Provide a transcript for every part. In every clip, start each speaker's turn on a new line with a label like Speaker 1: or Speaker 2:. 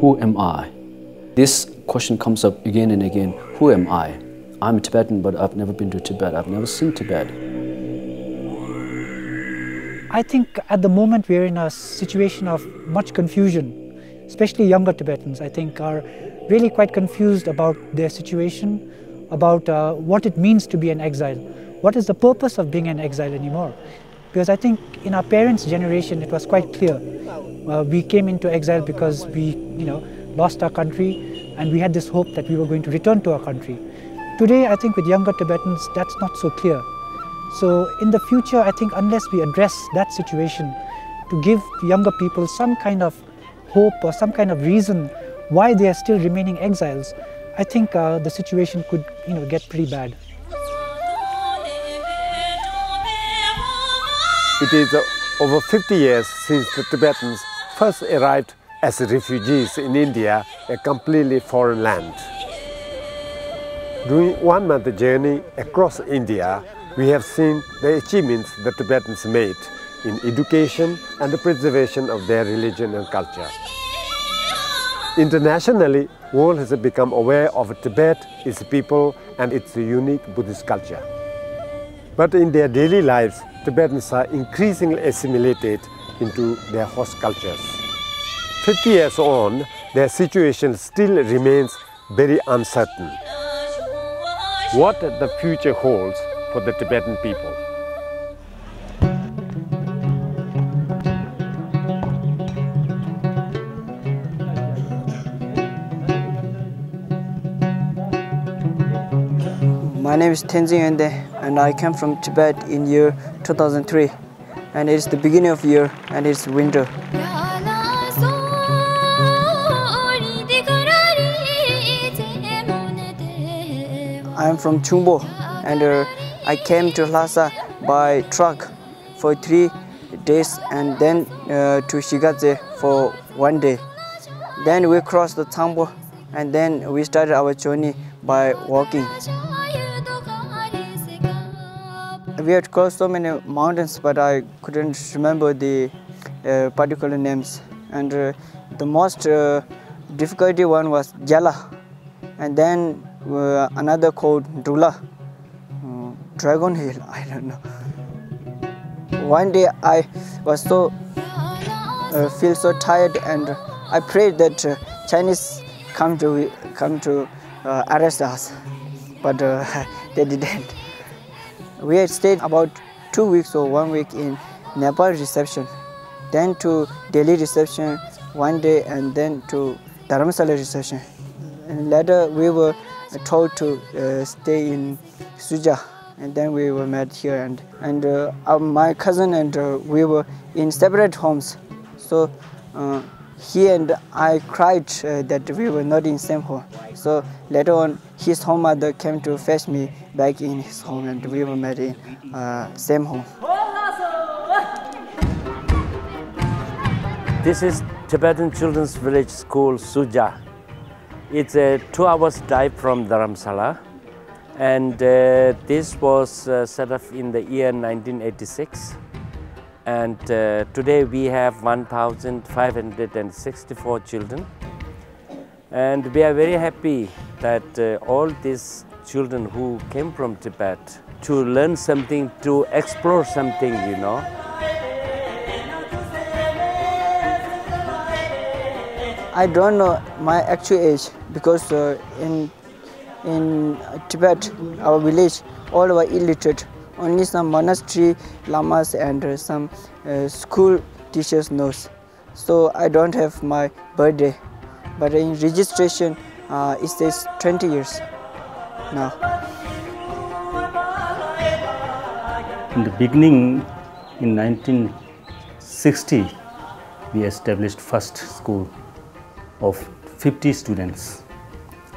Speaker 1: Who am I? This question comes up again and again. Who am I? I'm a Tibetan, but I've never been to Tibet. I've never seen Tibet.
Speaker 2: I think at the moment we're in a situation of much confusion, especially younger Tibetans, I think, are really quite confused about their situation, about what it means to be an exile. What is the purpose of being an exile anymore? Because I think in our parents' generation it was quite clear. We came into exile because we lost our country, and we had this hope that we were going to return to our country. Today, I think with younger Tibetans, that's not so clear. So in the future, I think unless we address that situation to give younger people some kind of hope or some kind of reason why they are still remaining exiles, I think the situation could get pretty bad.
Speaker 3: It is over 50 years since the Tibetans first arrived as refugees in India, a completely foreign land. During 1 month journey across India, we have seen the achievements the Tibetans made in education and the preservation of their religion and culture. Internationally, the world has become aware of Tibet, its people, and its unique Buddhist culture. But in their daily lives, Tibetans are increasingly assimilated into their host cultures. 50 years on, their situation still remains very uncertain. What the future holds for the Tibetan people.
Speaker 4: My name is Tenzin Ende, and I came from Tibet in year 2003, and it's the beginning of year and it's winter. I am from Chumbo, and I came to Lhasa by truck for 3 days, and then to Shigatse for 1 day. Then we crossed the Tsambo, and then we started our journey by walking. We had crossed so many mountains, but I couldn't remember the particular names. And the most difficulty one was Jala, and then another called Dula, Dragon Hill, I don't know. One day I was feel so tired, and I prayed that Chinese come to arrest us, but they didn't. We had stayed about 2 weeks or 1 week in Nepal reception, then to Delhi reception 1 day, and then to Dharamsala reception. And later we were told to stay in Suja, and then we were met here. And my cousin and we were in separate homes. So he and I cried that we were not in same home. So later on, his home mother came to fetch me back in his home, and we were met in same home.
Speaker 3: This is Tibetan Children's Village School, Suja. It's a 2 hours drive from Dharamsala, and this was set up in the year 1986. And today we have 1,564 children, and we are very happy that all these children who came from Tibet to learn something, to explore something,
Speaker 4: I don't know my actual age, because in Tibet, our village, all were illiterate. Only some monastery lamas and some school teachers knows. So I don't have my birthday, but in registration it says 20 years now.
Speaker 5: In the beginning, in 1960, we established first school of 50 students.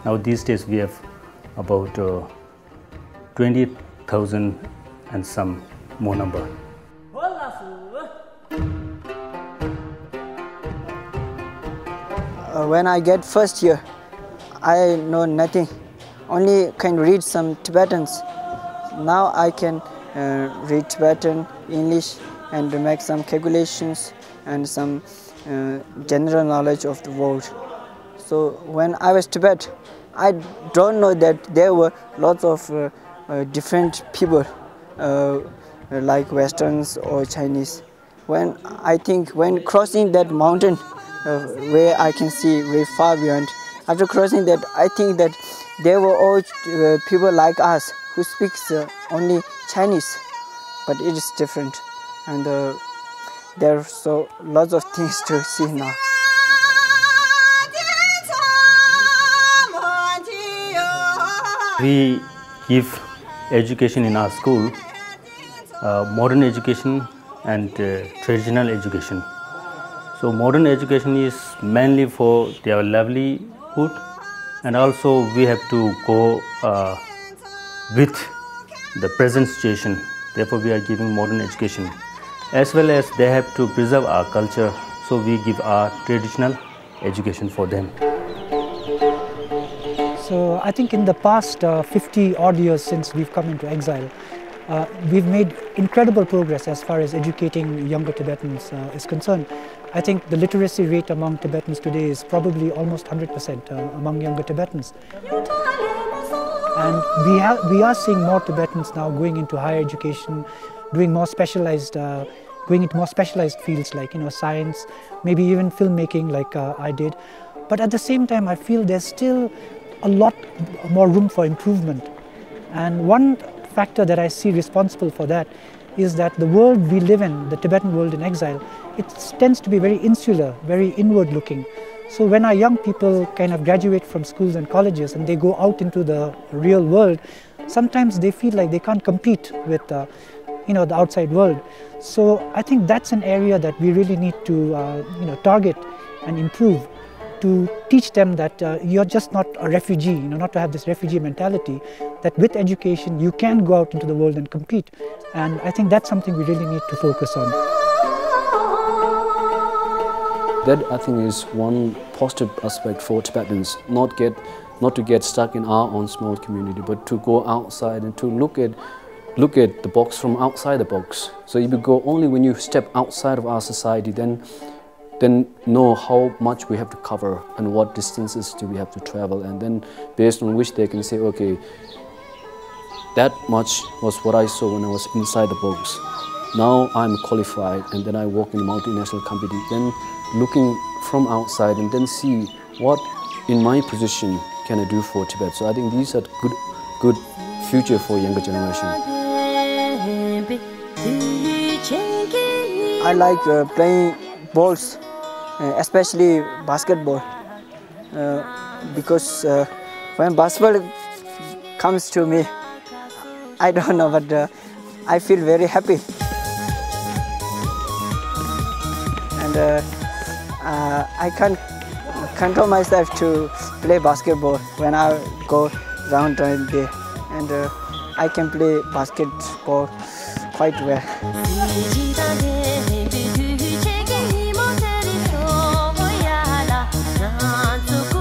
Speaker 5: Now these days we have about 20,000 and some more number.
Speaker 4: When I get first year, I know nothing. Only can read some Tibetans. Now I can read Tibetan, English, and make some calculations and some general knowledge of the world. So when I was Tibet, I don't know that there were lots of different people like Westerns or Chinese. When I think when crossing that mountain where I can see very far beyond, after crossing that, I think that there were all people like us who speaks only Chinese, but it is different, and there are so lots of things to see now.
Speaker 5: We give education in our school, modern education and traditional education. So modern education is mainly for their livelihood, and also we have to go with the present situation. Therefore we are giving modern education, as well as they have to preserve our culture, so we give our traditional education for them.
Speaker 2: So I think in the past 50 odd years since we've come into exile, we've made incredible progress as far as educating younger Tibetans is concerned. I think the literacy rate among Tibetans today is probably almost 100% among younger Tibetans. And we are seeing more Tibetans now going into higher education, doing more specialized, going into more specialized fields like science, maybe even filmmaking like I did. But at the same time, I feel there's still a lot more room for improvement. And one factor that I see responsible for that is that the world we live in, the Tibetan world in exile, it tends to be very insular, very inward looking. So when our young people kind of graduate from schools and colleges and they go out into the real world, sometimes they feel like they can't compete with the outside world. So I think that's an area that we really need to target and improve, to teach them that you're just not a refugee, not to have this refugee mentality, that with education you can go out into the world and compete. And I think that's something we really need to focus on.
Speaker 1: That, I think, is one positive aspect for Tibetans, not to get stuck in our own small community, but to go outside and to look at the box from outside the box. So if you go only when you step outside of our society, then know how much we have to cover and what distances do we have to travel, and then based on which they can say, okay, that much was what I saw when I was inside the box. Now I'm qualified, and then I work in a multinational company, then looking from outside and then see what in my position can I do for Tibet. So I think these are good future for younger generation.
Speaker 4: I like playing balls, especially basketball, because when basketball comes to me, I don't know, but I feel very happy. And I can't control myself to play basketball when I go around there, and I can play basketball quite well.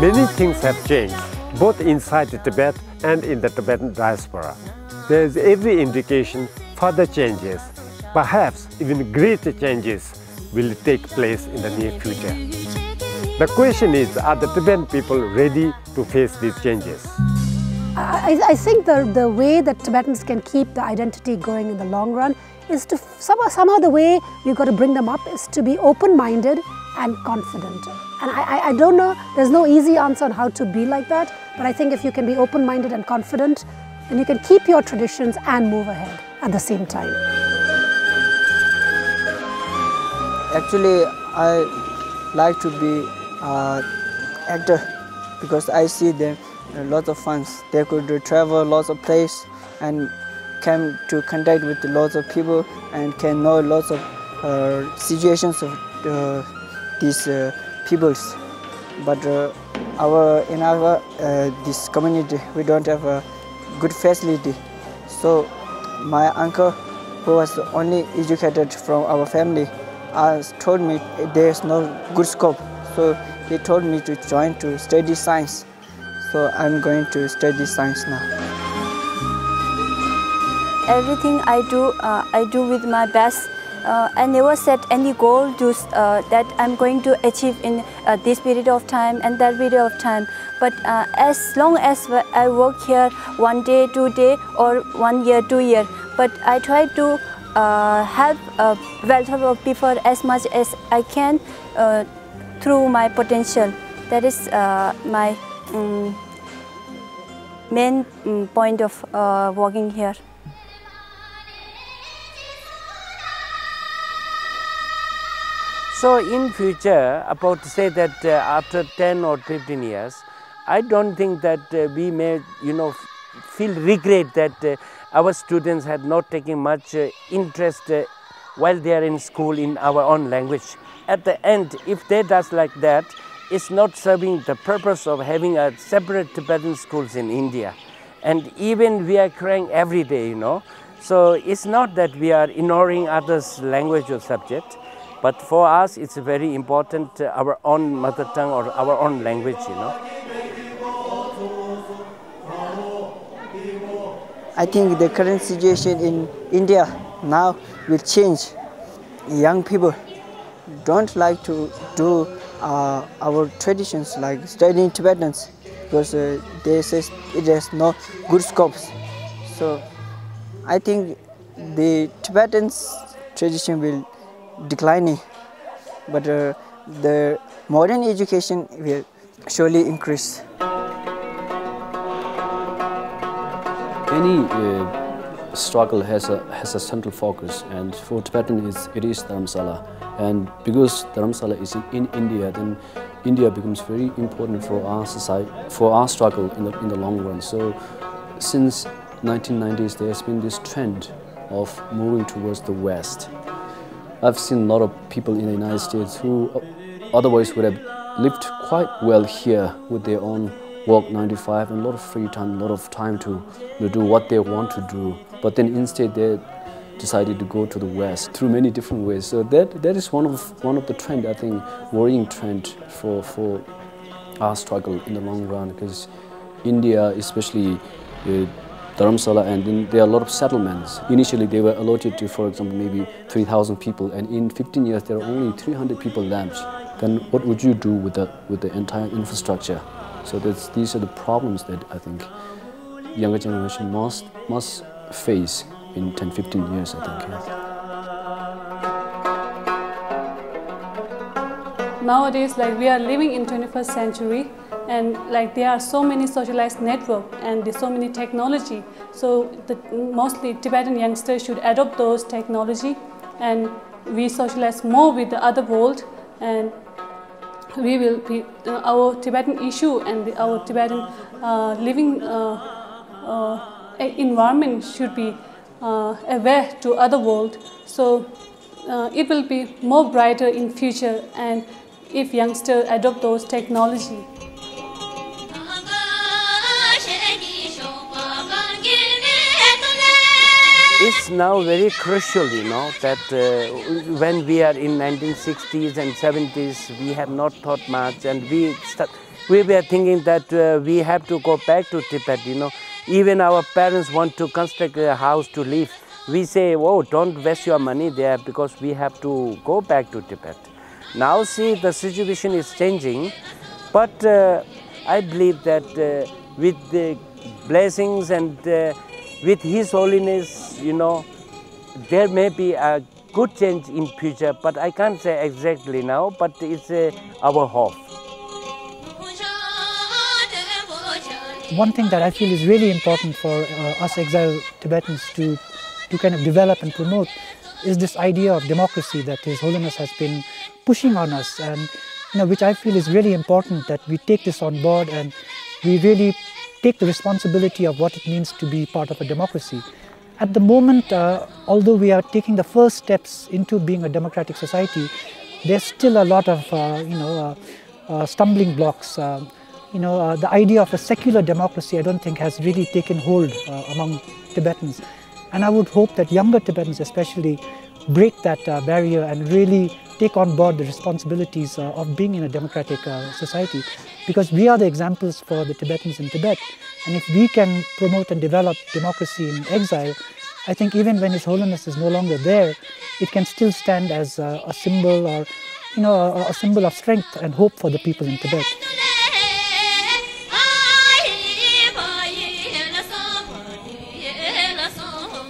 Speaker 3: Many things have changed, both inside Tibet and in the Tibetan diaspora. There is every indication further changes, perhaps even greater changes, will take place in the near future. The question is, are the Tibetan people ready to face these changes?
Speaker 6: I think the way that Tibetans can keep the identity going in the long run is to somehow the way we've got to bring them up is to be open-minded and confident. And I don't know, there's no easy answer on how to be like that, but I think if you can be open-minded and confident, then you can keep your traditions and move ahead at the same time.
Speaker 4: Actually, I like to be an actor because I see them lots of fun. They could travel lots of places and come to contact with lots of people and can know lots of situations of these peoples. But in our this community, we don't have a good facility. So my uncle, who was only educated from our family, told me there is no good scope. So he told me to join to study science. So I'm going to study science now.
Speaker 7: Everything I do with my best, I never set any goal to, that I'm going to achieve in this period of time and that period of time. But as long as I work here 1 day, 2 days, or 1 year, 2 years, but I try to help welfare of people as much as I can through my potential. That is my main point of working here.
Speaker 8: So in future, about to say that after 10 or 15 years, I don't think that we may, feel regret that our students had not taken much interest while they are in school in our own language. At the end, if they does like that, it's not serving the purpose of having a separate Tibetan schools in India. And even we are crying every day, So it's not that we are ignoring others' language or subject. But for us, it's very important, our own mother tongue or our own language,
Speaker 4: I think the current situation in India now will change. Young people don't like to do our traditions like studying Tibetans because they say it has no good scopes. So I think the Tibetans tradition will declining, but the modern education will surely increase.
Speaker 1: Any struggle has a central focus, and for Tibetan it is Dharamsala. And because Dharamsala is in India, then India becomes very important for our society, for our struggle in the long run. So since 1990s, there has been this trend of moving towards the West. I've seen a lot of people in the United States who otherwise would have lived quite well here with their own work 9 to 5 and a lot of free time, a lot of time to do what they want to do. But then instead they decided to go to the West through many different ways. So that is one of the trend, I think, worrying trend for our struggle in the long run, because India, especially Dharamsala, and then there are a lot of settlements. Initially they were allotted to, for example, maybe 3,000 people, and in 15 years there are only 300 people left. Then what would you do with the entire infrastructure? So these are the problems that I think younger generation must face in 10-15 years, I think.
Speaker 9: Nowadays, we are living in 21st century, and there are so many socialized networks and there's so many technology. So mostly Tibetan youngsters should adopt those technology, and we socialize more with the other world, and we will be our Tibetan issue and our Tibetan living environment should be aware to other world. So it will be more brighter in future, and if youngsters adopt those technology.
Speaker 8: It's now very crucial, that when we are in 1960s and 70s, we have not thought much, and we were thinking that we have to go back to Tibet, Even our parents want to construct a house to live. We say, oh, don't waste your money there because we have to go back to Tibet. Now see, the situation is changing, but I believe that with the blessings and with His Holiness, there may be a good change in future, but I can't say exactly now, but it's our hope.
Speaker 2: One thing that I feel is really important for us exile Tibetans to kind of develop and promote is this idea of democracy that His Holiness has been pushing on us, and which I feel is really important, that we take this on board and we really take the responsibility of what it means to be part of a democracy. At the moment, although we are taking the first steps into being a democratic society, there's still a lot of stumbling blocks. The idea of a secular democracy, I don't think, has really taken hold among Tibetans. And I would hope that younger Tibetans especially break that barrier and really take on board the responsibilities of being in a democratic society, because we are the examples for the Tibetans in Tibet. And if we can promote and develop democracy in exile, I think even when His Holiness is no longer there, it can still stand as a symbol, or a symbol of strength and hope for the people in Tibet.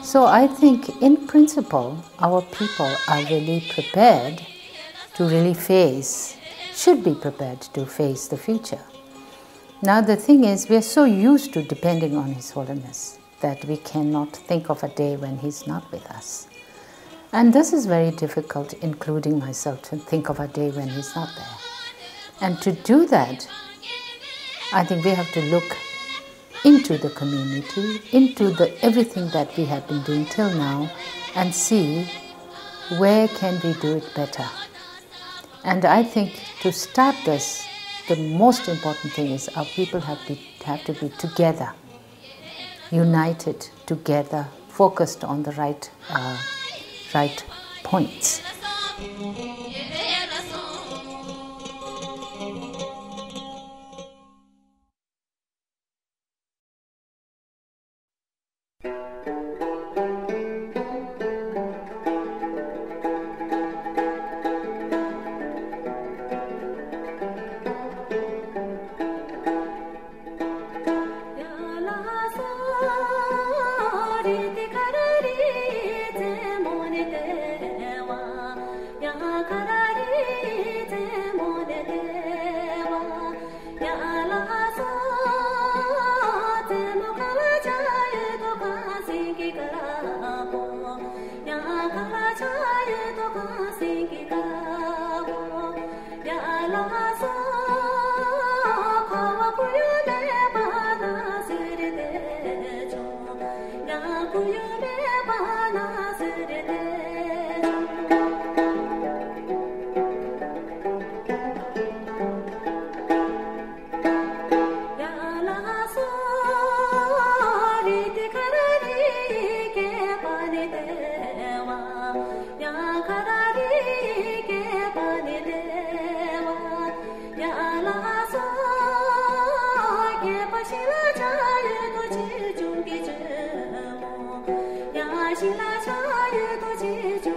Speaker 10: So I think in principle our people are really prepared to really should be prepared to face the future. Now the thing is, we are so used to depending on His Holiness that we cannot think of a day when He's not with us. And this is very difficult, including myself, to think of a day when He's not there. And to do that, I think we have to look into the community, into everything that we have been doing till now, and see where can we do it better. And I think to start this, the most important thing is our people have to be together, united together, focused on the right points.
Speaker 11: Shila chaya to